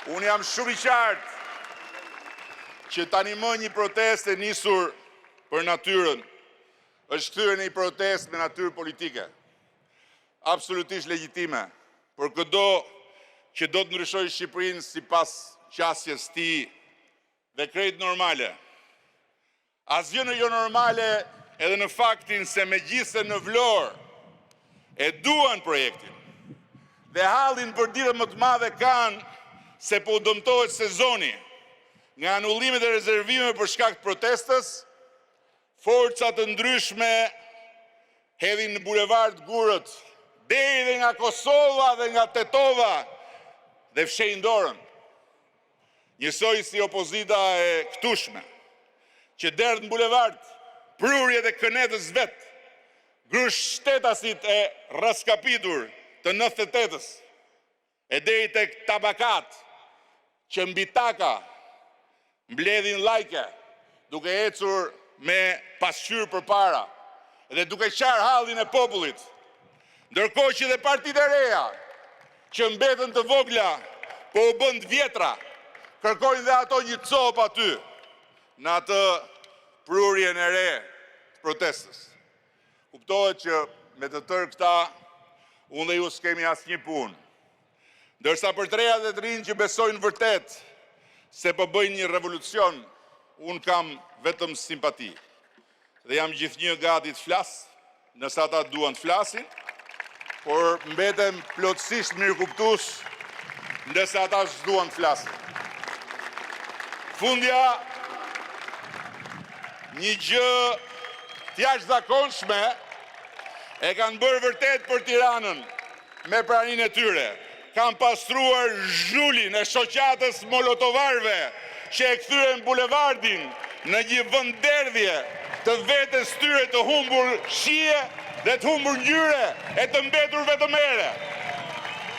Unë jam shumë i qartë që tani më një protestë e nisur për natyrën është kthyer në një protestë me natyrë politike. Absolutisht legjitime, për çdo që do të ndryshojë Shqipërinë sipas qasjes tij dhe krejt normale. Asgjë në jo normale edhe në faktin se megjithëse në Vlorë e duan projektin dhe hallin për ditët më të madhe kanë se po dëmtohet sezoni nga anullimet e rezervimeve për shkak të protestës, forca të ndryshme hedhin në bulevard Gurët, deri dhe nga Kosova dhe nga Tetova dhe fshehin dorën. Njësoj si opozita e këtushme, që derdh në bulevard prurjet e kënetës vetë, grushtetasit e raskapitur të 98-ës, e deri tek tabakat, që mbi taka mbledhin lajke, duke ecur me pasqyrë përpara, dhe duke qarë hallin e popullit, ndërkohë që dhe partitë e reja, që mbetën të vogla, po u bën të vjetra, kërkojnë dhe ato një copë aty, në atë prurjen e re të protestës. Kuptohet që me të tërë këta, unë dhe ju s'kemi asnjë punë. Ndërsa për të rejat dhe të rinj që besojnë vërtet se po bëjnë një revolucion, unë kam vetëm simpati. Dhe jam gjithnjë gati të flas, nëse ata duan të flasin, por mbetem plotësisht mirëkuptues nëse ata s'duan të flasin. Fundja, një gjë të jashtëzakonshme e kanë bërë vërtet për Tiranën me praninë e tyre. Kanë pastruar zhullin e shoqatës molotovarëve që e kthyen bulevardin në një vendderdhje të vetes tyre të humbur shije dhe të humbur ngjyre e të mbetur vetëm ere.